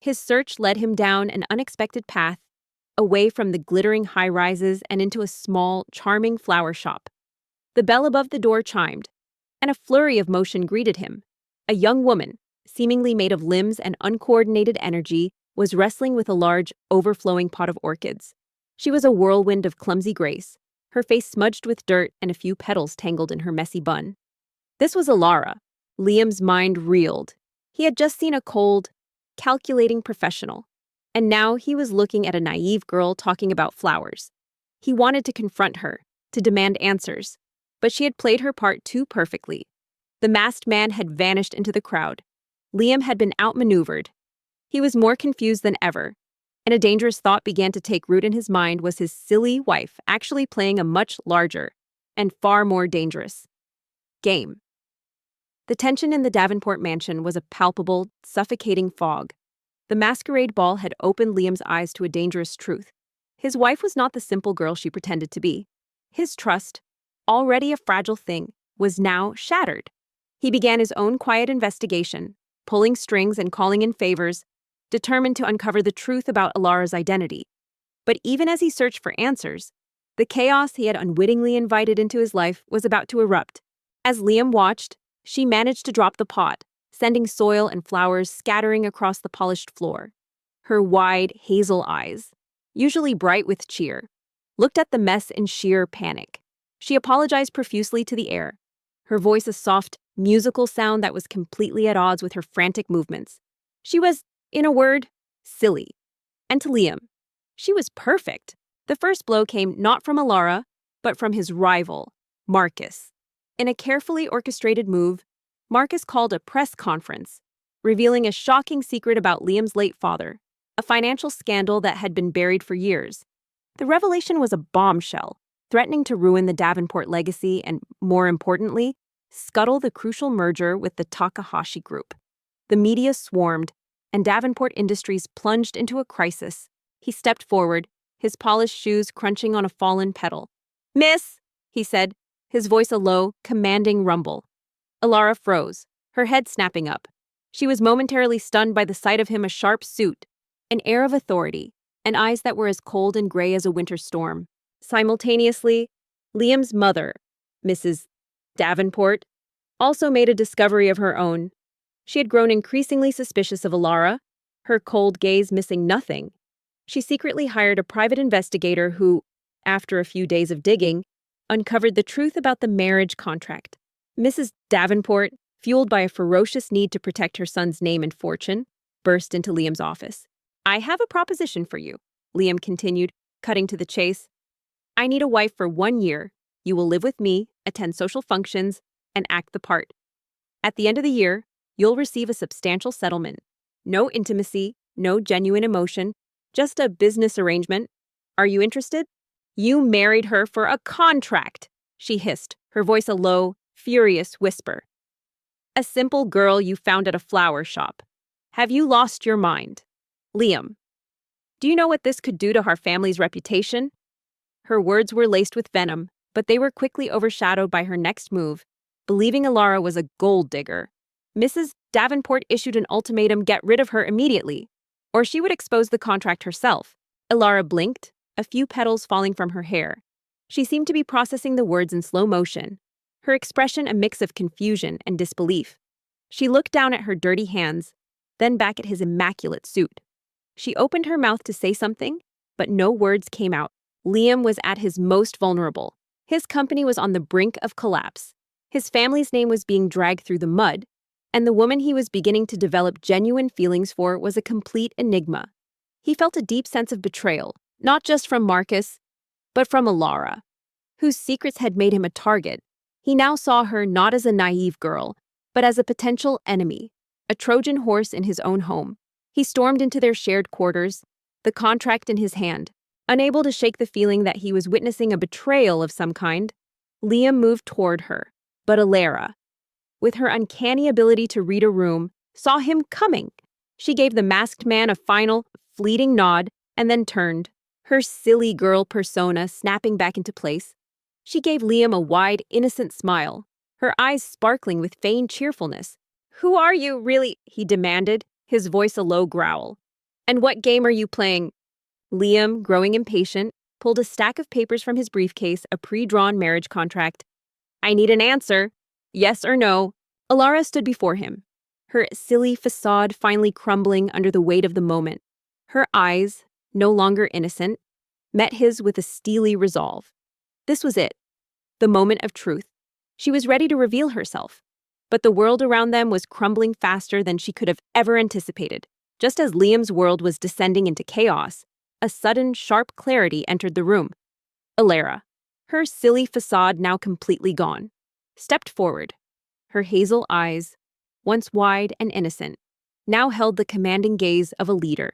His search led him down an unexpected path, away from the glittering high-rises and into a small, charming flower shop. The bell above the door chimed, and a flurry of motion greeted him. A young woman, seemingly made of limbs and uncoordinated energy, was wrestling with a large, overflowing pot of orchids. She was a whirlwind of clumsy grace, her face smudged with dirt and a few petals tangled in her messy bun. This was Alara. Liam's mind reeled. He had just seen a cold, calculating professional, and now he was looking at a naive girl talking about flowers. He wanted to confront her, to demand answers, but she had played her part too perfectly. The masked man had vanished into the crowd. Liam had been outmaneuvered. He was more confused than ever, and a dangerous thought began to take root in his mind. Was his silly wife actually playing a much larger and far more dangerous game? The tension in the Davenport mansion was a palpable, suffocating fog. The masquerade ball had opened Liam's eyes to a dangerous truth. His wife was not the simple girl she pretended to be. His trust, already a fragile thing, was now shattered. He began his own quiet investigation, pulling strings and calling in favors, determined to uncover the truth about Alara's identity. But even as he searched for answers, the chaos he had unwittingly invited into his life was about to erupt. As Liam watched, she managed to drop the pot, sending soil and flowers scattering across the polished floor. Her wide, hazel eyes, usually bright with cheer, looked at the mess in sheer panic. She apologized profusely to the air, her voice a soft, musical sound that was completely at odds with her frantic movements. She was, in a word, silly. And to Liam, she was perfect. The first blow came not from Alara, but from his rival, Marcus. In a carefully orchestrated move, Marcus called a press conference, revealing a shocking secret about Liam's late father, a financial scandal that had been buried for years. The revelation was a bombshell, threatening to ruin the Davenport legacy and, more importantly, scuttle the crucial merger with the Takahashi Group. The media swarmed, and Davenport Industries plunged into a crisis. He stepped forward, his polished shoes crunching on a fallen petal. "Miss," he said, his voice a low, commanding rumble. Alara froze, her head snapping up. She was momentarily stunned by the sight of him, a sharp suit, an air of authority, and eyes that were as cold and gray as a winter storm. Simultaneously, Liam's mother, Mrs. Davenport, also made a discovery of her own. She had grown increasingly suspicious of Alara, her cold gaze missing nothing. She secretly hired a private investigator who, after a few days of digging, uncovered the truth about the marriage contract. Mrs. Davenport, fueled by a ferocious need to protect her son's name and fortune, burst into Liam's office. "I have a proposition for you," Liam continued, cutting to the chase. "I need a wife for 1 year. You will live with me, attend social functions, and act the part. At the end of the year, you'll receive a substantial settlement. No intimacy, no genuine emotion, just a business arrangement. Are you interested?" "You married her for a contract," she hissed, her voice a low, furious whisper. "A simple girl you found at a flower shop. Have you lost your mind? Liam, do you know what this could do to our family's reputation?" Her words were laced with venom, but they were quickly overshadowed by her next move, believing Alara was a gold digger. Mrs. Davenport issued an ultimatum: get rid of her immediately, or she would expose the contract herself. Alara blinked, a few petals falling from her hair. She seemed to be processing the words in slow motion, her expression a mix of confusion and disbelief. She looked down at her dirty hands, then back at his immaculate suit. She opened her mouth to say something, but no words came out. Liam was at his most vulnerable. His company was on the brink of collapse. His family's name was being dragged through the mud, and the woman he was beginning to develop genuine feelings for was a complete enigma. He felt a deep sense of betrayal, not just from Marcus, but from Alara, whose secrets had made him a target. He now saw her not as a naive girl, but as a potential enemy, a Trojan horse in his own home. He stormed into their shared quarters, the contract in his hand. Unable to shake the feeling that he was witnessing a betrayal of some kind, Liam moved toward her. But Alara, with her uncanny ability to read a room, saw him coming. She gave the masked man a final, fleeting nod and then turned, her silly girl persona snapping back into place. She gave Liam a wide, innocent smile, her eyes sparkling with feigned cheerfulness. "Who are you, really?" he demanded, his voice a low growl. And what game are you playing? Liam, growing impatient, pulled a stack of papers from his briefcase, a pre-drawn marriage contract. I need an answer. Yes or no. Alara stood before him, her silly facade finally crumbling under the weight of the moment. Her eyes, no longer innocent, met his with a steely resolve. This was it, the moment of truth. She was ready to reveal herself, but the world around them was crumbling faster than she could have ever anticipated. Just as Liam's world was descending into chaos, a sudden, sharp clarity entered the room. Alara, her silly facade now completely gone, stepped forward. Her hazel eyes, once wide and innocent, now held the commanding gaze of a leader.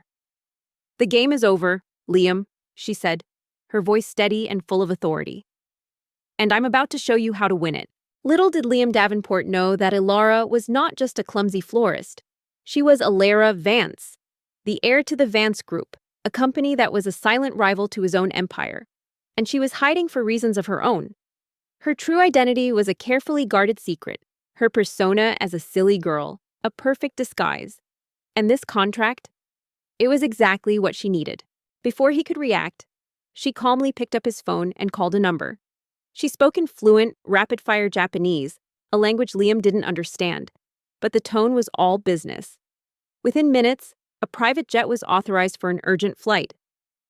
The game is over, Liam, she said, her voice steady and full of authority. And I'm about to show you how to win it. Little did Liam Davenport know that Alara was not just a clumsy florist. She was Alara Vance, the heir to the Vance Group, a company that was a silent rival to his own empire. And she was hiding for reasons of her own. Her true identity was a carefully guarded secret, her persona as a silly girl, a perfect disguise. And this contract? It was exactly what she needed. Before he could react, she calmly picked up his phone and called a number. She spoke in fluent, rapid-fire Japanese, a language Liam didn't understand, but the tone was all business. Within minutes, a private jet was authorized for an urgent flight.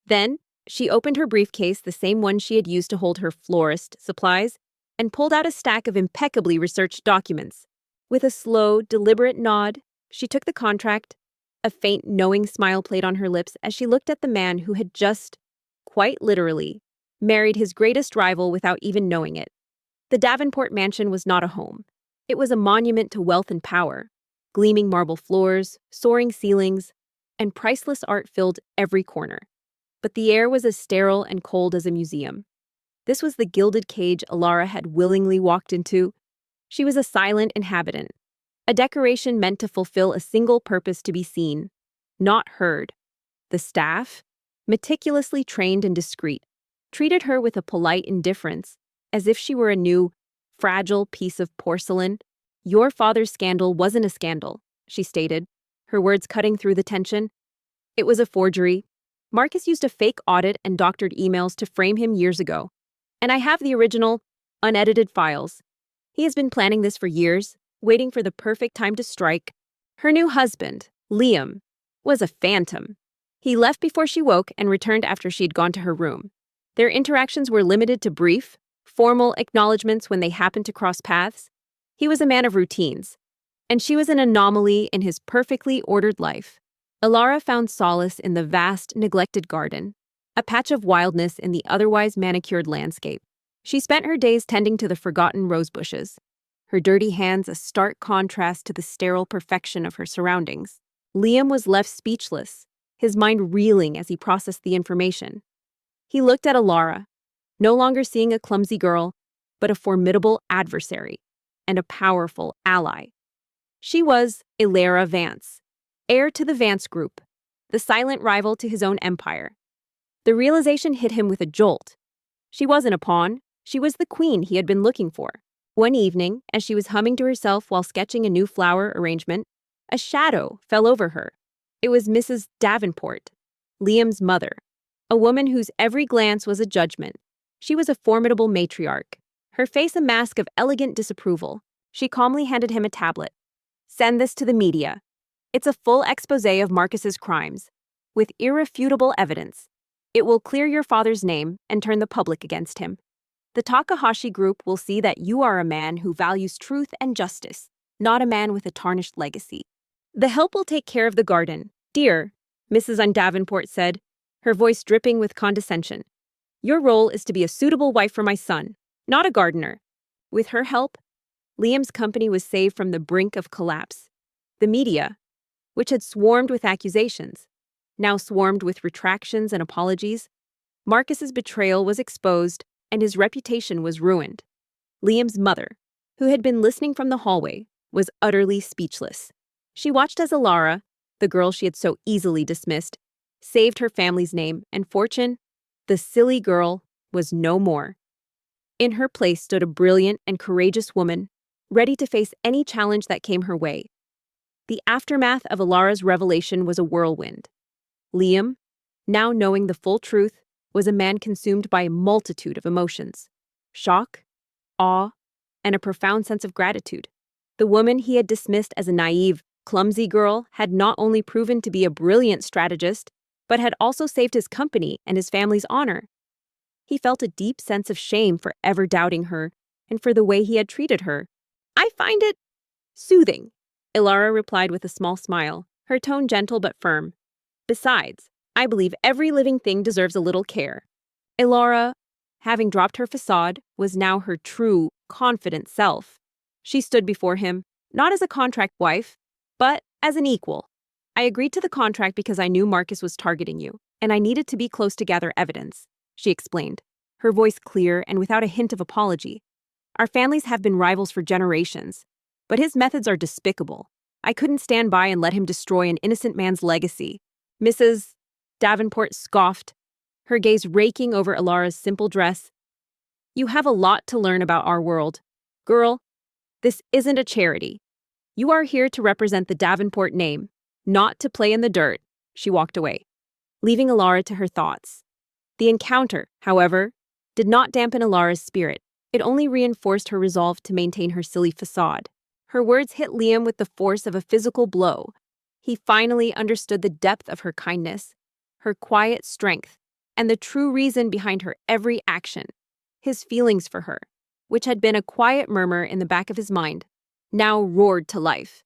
Then, she opened her briefcase, the same one she had used to hold her florist supplies, and pulled out a stack of impeccably researched documents. With a slow, deliberate nod, she took the contract. A faint, knowing smile played on her lips as she looked at the man who had just, quite literally, married his greatest rival without even knowing it. The Davenport mansion was not a home. It was a monument to wealth and power. Gleaming marble floors, soaring ceilings, and priceless art filled every corner. But the air was as sterile and cold as a museum. This was the gilded cage Alara had willingly walked into. She was a silent inhabitant, a decoration meant to fulfill a single purpose: to be seen, not heard. The staff, meticulously trained and discreet, treated her with a polite indifference, as if she were a new, fragile piece of porcelain. Your father's scandal wasn't a scandal, she stated, her words cutting through the tension. It was a forgery. Marcus used a fake audit and doctored emails to frame him years ago. And I have the original, unedited files. He has been planning this for years, waiting for the perfect time to strike. Her new husband, Liam, was a phantom. He left before she woke and returned after she'd gone to her room. Their interactions were limited to brief, formal acknowledgments when they happened to cross paths. He was a man of routines, and she was an anomaly in his perfectly ordered life. Alara found solace in the vast, neglected garden, a patch of wildness in the otherwise manicured landscape. She spent her days tending to the forgotten rose bushes, her dirty hands a stark contrast to the sterile perfection of her surroundings. Liam was left speechless, his mind reeling as he processed the information. He looked at Alara, no longer seeing a clumsy girl, but a formidable adversary and a powerful ally. She was Alara Vance, heir to the Vance Group, the silent rival to his own empire. The realization hit him with a jolt. She wasn't a pawn, she was the queen he had been looking for. One evening, as she was humming to herself while sketching a new flower arrangement, a shadow fell over her. It was Mrs. Davenport, Liam's mother, a woman whose every glance was a judgment. She was a formidable matriarch, her face a mask of elegant disapproval. She calmly handed him a tablet. Send this to the media. It's a full exposé of Marcus's crimes, with irrefutable evidence. It will clear your father's name and turn the public against him. The Takahashi Group will see that you are a man who values truth and justice, not a man with a tarnished legacy. The help will take care of the garden. Dear, Mrs. Davenport said, her voice dripping with condescension. Your role is to be a suitable wife for my son, not a gardener. With her help, Liam's company was saved from the brink of collapse. The media, which had swarmed with accusations, now swarmed with retractions and apologies. Marcus's betrayal was exposed, and his reputation was ruined. Liam's mother, who had been listening from the hallway, was utterly speechless. She watched as Alara, the girl she had so easily dismissed, saved her family's name and fortune. The silly girl was no more. In her place stood a brilliant and courageous woman, ready to face any challenge that came her way. The aftermath of Alara's revelation was a whirlwind. Liam, now knowing the full truth, was a man consumed by a multitude of emotions: shock, awe, and a profound sense of gratitude. The woman he had dismissed as a naive, clumsy girl had not only proven to be a brilliant strategist, but had also saved his company and his family's honor. He felt a deep sense of shame for ever doubting her and for the way he had treated her. "I find it soothing," Ilara replied with a small smile, her tone gentle but firm. "Besides, I believe every living thing deserves a little care." Ilara, having dropped her facade, was now her true, confident self. She stood before him, not as a contract wife, but as an equal. "I agreed to the contract because I knew Marcus was targeting you, and I needed to be close to gather evidence," she explained, her voice clear and without a hint of apology. "Our families have been rivals for generations, but his methods are despicable. I couldn't stand by and let him destroy an innocent man's legacy." Mrs. Davenport scoffed, her gaze raking over Ilara's simple dress. "You have a lot to learn about our world. Girl, this isn't a charity. You are here to represent the Davenport name, not to play in the dirt." She walked away, leaving Ilara to her thoughts. The encounter, however, did not dampen Ilara's spirit. It only reinforced her resolve to maintain her silly facade. Her words hit Liam with the force of a physical blow. He finally understood the depth of her kindness, her quiet strength, and the true reason behind her every action. His feelings for her, which had been a quiet murmur in the back of his mind, now roared to life.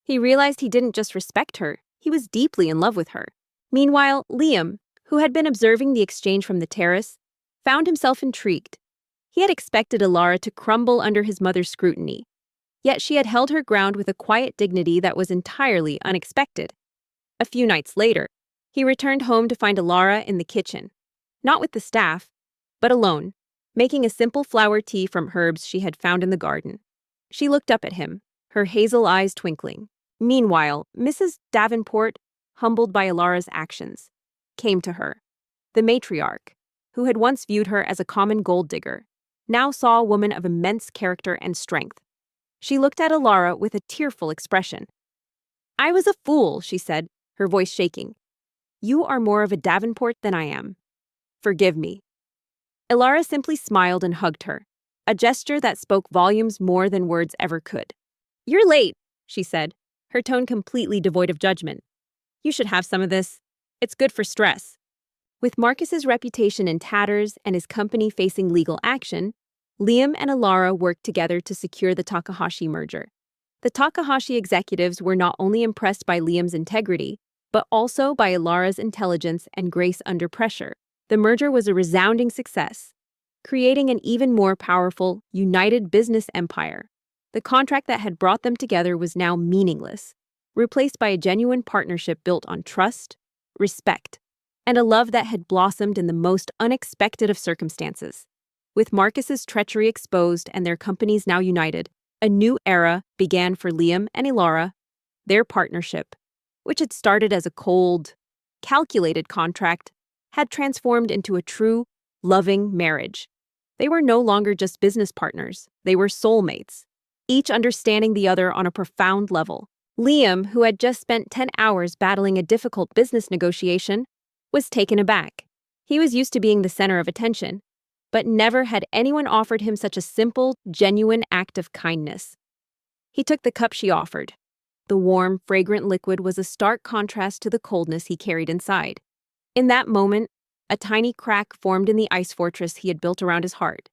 He realized he didn't just respect her, he was deeply in love with her. Meanwhile, Liam, who had been observing the exchange from the terrace, found himself intrigued. He had expected Ilara to crumble under his mother's scrutiny, yet she had held her ground with a quiet dignity that was entirely unexpected. A few nights later, he returned home to find Ilara in the kitchen, not with the staff, but alone, making a simple flower tea from herbs she had found in the garden. She looked up at him, her hazel eyes twinkling. Meanwhile, Mrs. Davenport, humbled by Ilara's actions, came to her. The matriarch, who had once viewed her as a common gold digger, now saw a woman of immense character and strength. She looked at Ilara with a tearful expression. "I was a fool," she said, her voice shaking. "You are more of a Davenport than I am. Forgive me." Ilara simply smiled and hugged her, a gesture that spoke volumes more than words ever could. "You're late," she said, her tone completely devoid of judgment. "You should have some of this. It's good for stress." With Marcus's reputation in tatters and his company facing legal action, Liam and Ilara worked together to secure the Takahashi merger. The Takahashi executives were not only impressed by Liam's integrity, but also by Ilara's intelligence and grace under pressure. The merger was a resounding success, creating an even more powerful, united business empire. The contract that had brought them together was now meaningless, replaced by a genuine partnership built on trust, respect, and a love that had blossomed in the most unexpected of circumstances. With Marcus's treachery exposed and their companies now united, a new era began for Liam and Ilara. Their partnership, which had started as a cold, calculated contract, had transformed into a true, loving marriage. They were no longer just business partners, they were soulmates, each understanding the other on a profound level. Liam, who had just spent 10 hours battling a difficult business negotiation, was taken aback. He was used to being the center of attention, but never had anyone offered him such a simple, genuine act of kindness. He took the cup she offered. The warm, fragrant liquid was a stark contrast to the coldness he carried inside. In that moment, a tiny crack formed in the ice fortress he had built around his heart.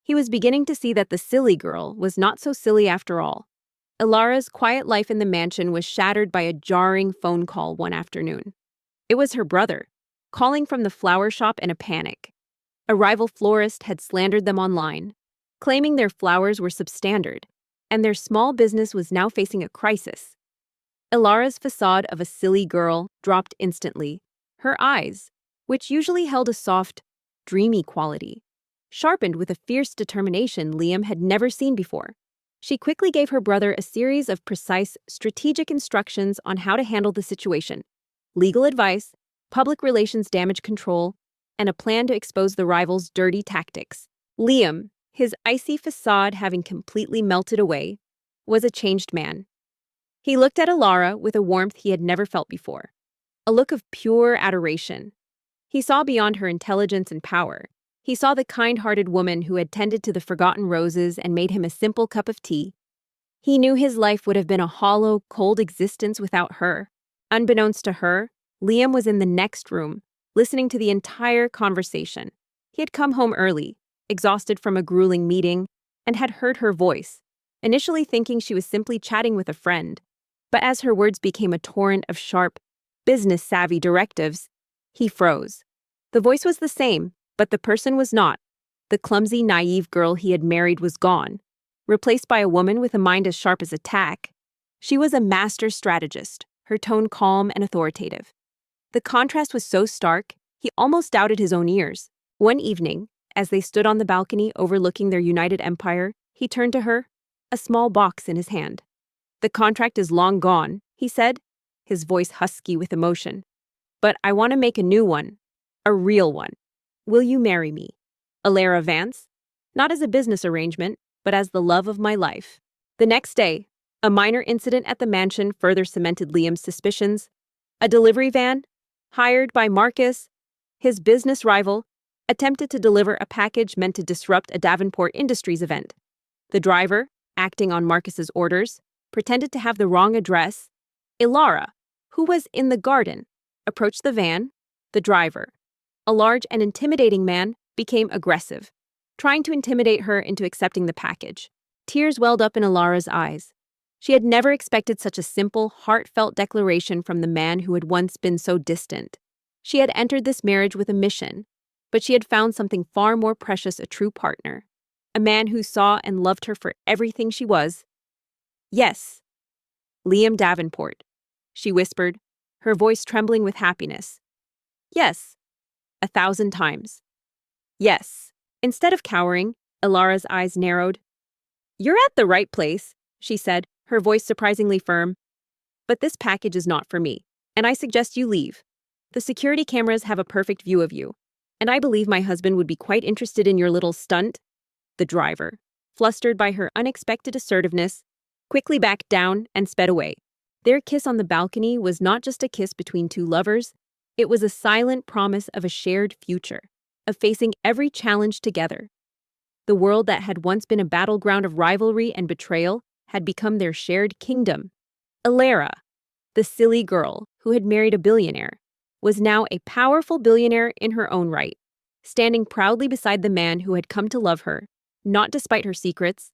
He was beginning to see that the silly girl was not so silly after all. Ilara's quiet life in the mansion was shattered by a jarring phone call one afternoon. It was her brother, calling from the flower shop in a panic. A rival florist had slandered them online, claiming their flowers were substandard, and their small business was now facing a crisis. Ilara's facade of a silly girl dropped instantly. Her eyes, which usually held a soft, dreamy quality, sharpened with a fierce determination Liam had never seen before. She quickly gave her brother a series of precise, strategic instructions on how to handle the situation: legal advice, public relations damage control, and a plan to expose the rivals' dirty tactics. Liam, his icy facade having completely melted away, was a changed man. He looked at Ilara with a warmth he had never felt before. a look of pure adoration. He saw beyond her intelligence and power. He saw the kind-hearted woman who had tended to the forgotten roses and made him a simple cup of tea. He knew his life would have been a hollow, cold existence without her. Unbeknownst to her, Liam was in the next room, listening to the entire conversation. He had come home early, exhausted from a grueling meeting, and had heard her voice, initially thinking she was simply chatting with a friend. But as her words became a torrent of sharp, business-savvy directives, he froze. The voice was the same, but the person was not. The clumsy, naive girl he had married was gone, replaced by a woman with a mind as sharp as a tack. She was a master strategist, her tone calm and authoritative. The contrast was so stark, he almost doubted his own ears. One evening, as they stood on the balcony overlooking their united empire, he turned to her, a small box in his hand. "The contract is long gone," he said, his voice husky with emotion. "But I want to make a new one, a real one. Will you marry me? Alara Vance? Not as a business arrangement, but as the love of my life." The next day, a minor incident at the mansion further cemented Liam's suspicions. A delivery van, hired by Marcus, his business rival, attempted to deliver a package meant to disrupt a Davenport Industries event. The driver, acting on Marcus's orders, pretended to have the wrong address. Ilara, who was in the garden, approached the van. The driver, a large and intimidating man, became aggressive, trying to intimidate her into accepting the package. Tears welled up in Ilara's eyes. She had never expected such a simple, heartfelt declaration from the man who had once been so distant. She had entered this marriage with a mission, but she had found something far more precious: a true partner. A man who saw and loved her for everything she was. "Yes, Liam Davenport," she whispered, her voice trembling with happiness. "Yes, 1,000 times. Yes." Instead of cowering, Ilara's eyes narrowed. "You're at the right place," she said, her voice surprisingly firm. "But this package is not for me, and I suggest you leave. The security cameras have a perfect view of you, and I believe my husband would be quite interested in your little stunt." The driver, flustered by her unexpected assertiveness, quickly backed down and sped away. Their kiss on the balcony was not just a kiss between two lovers, it was a silent promise of a shared future, of facing every challenge together. The world that had once been a battleground of rivalry and betrayal had become their shared kingdom. Ilara, the silly girl who had married a billionaire, was now a powerful billionaire in her own right, standing proudly beside the man who had come to love her, not despite her secrets,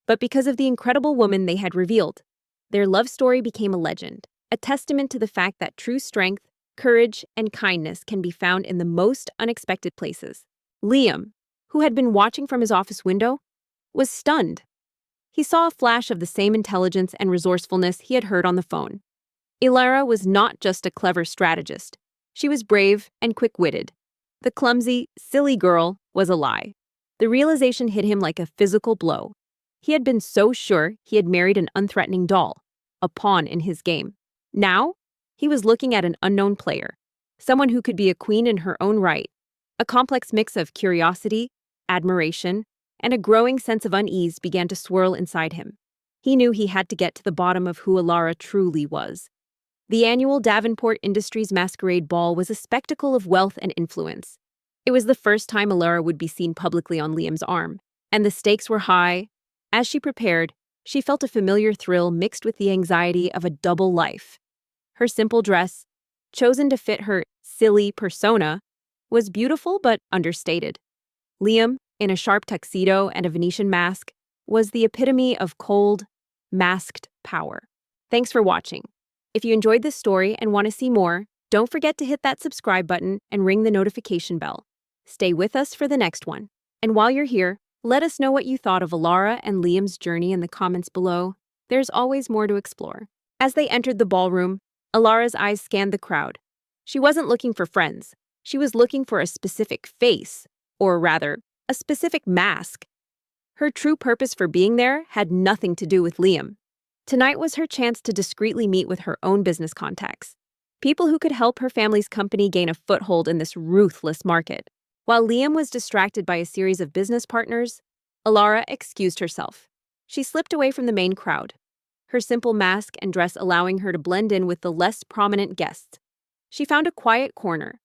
but because of the incredible woman they had revealed. Their love story became a legend, a testament to the fact that true strength, courage, and kindness can be found in the most unexpected places. Liam, who had been watching from his office window, was stunned. He saw a flash of the same intelligence and resourcefulness he had heard on the phone. Ilara was not just a clever strategist. She was brave and quick-witted. The clumsy, silly girl was a lie. The realization hit him like a physical blow. He had been so sure he had married an unthreatening doll, a pawn in his game. Now, he was looking at an unknown player, someone who could be a queen in her own right. A complex mix of curiosity, admiration, and a growing sense of unease began to swirl inside him. He knew he had to get to the bottom of who Ilara truly was. The annual Davenport Industries Masquerade Ball was a spectacle of wealth and influence. It was the first time Ilara would be seen publicly on Liam's arm, and the stakes were high. As she prepared, she felt a familiar thrill mixed with the anxiety of a double life. Her simple dress, chosen to fit her silly persona, was beautiful but understated. Liam, in a sharp tuxedo and a Venetian mask, was the epitome of cold, masked power. Thanks for watching. If you enjoyed this story and want to see more, don't forget to hit that subscribe button and ring the notification bell. Stay with us for the next one. And while you're here, let us know what you thought of Ilara and Liam's journey in the comments below. There's always more to explore. As they entered the ballroom, Ilara's eyes scanned the crowd. She wasn't looking for friends. She was looking for a specific face, or rather, a specific mask. Her true purpose for being there had nothing to do with Liam. Tonight was her chance to discreetly meet with her own business contacts, people who could help her family's company gain a foothold in this ruthless market. While Liam was distracted by a series of business partners, Ilara excused herself. She slipped away from the main crowd, her simple mask and dress allowing her to blend in with the less prominent guests. She found a quiet corner,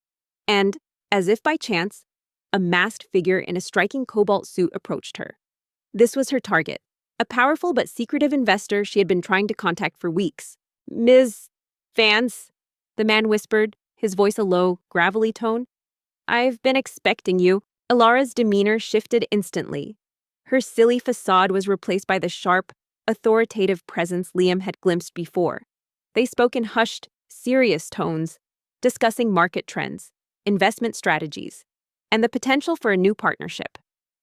and, as if by chance, a masked figure in a striking cobalt suit approached her. This was her target, a powerful but secretive investor she had been trying to contact for weeks. "Ms. Vance," the man whispered, his voice a low, gravelly tone. "I've been expecting you." Alara's demeanor shifted instantly. Her silly facade was replaced by the sharp, authoritative presence Liam had glimpsed before. They spoke in hushed, serious tones, discussing market trends, investment strategies, and the potential for a new partnership.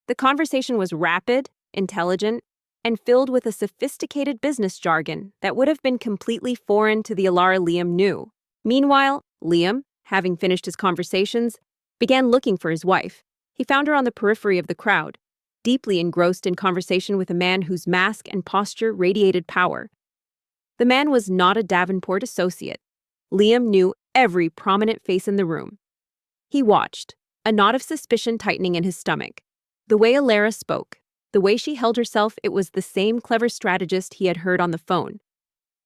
The conversation was rapid, intelligent, and filled with a sophisticated business jargon that would have been completely foreign to the Alara Liam knew. Meanwhile, Liam, having finished his conversations, began looking for his wife. He found her on the periphery of the crowd, deeply engrossed in conversation with a man whose mask and posture radiated power. The man was not a Davenport associate. Liam knew every prominent face in the room. He watched, a knot of suspicion tightening in his stomach. The way Alara spoke, the way she held herself, it was the same clever strategist he had heard on the phone.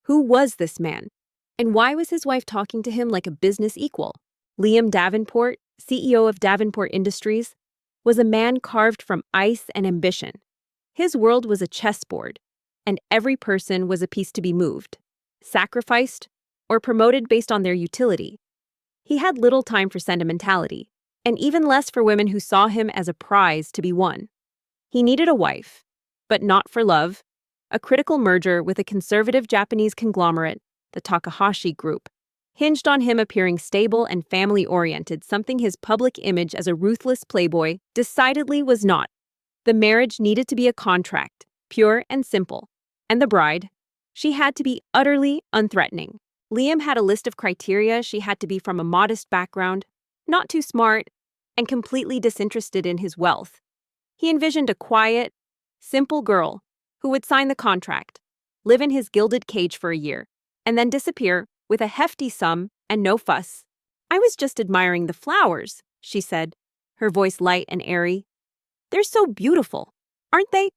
Who was this man? And why was his wife talking to him like a business equal? Liam Davenport, CEO of Davenport Industries, was a man carved from ice and ambition. His world was a chessboard, and every person was a piece to be moved, sacrificed, or promoted based on their utility. He had little time for sentimentality, and even less for women who saw him as a prize to be won. He needed a wife, but not for love. A critical merger with a conservative Japanese conglomerate, the Takahashi Group, hinged on him appearing stable and family-oriented, something his public image as a ruthless playboy decidedly was not. The marriage needed to be a contract, pure and simple, and the bride, she had to be utterly unthreatening. Liam had a list of criteria. She had to be from a modest background, not too smart, and completely disinterested in his wealth. He envisioned a quiet, simple girl who would sign the contract, live in his gilded cage for a year, and then disappear with a hefty sum and no fuss. "I was just admiring the flowers," she said, her voice light and airy. "They're so beautiful, aren't they?"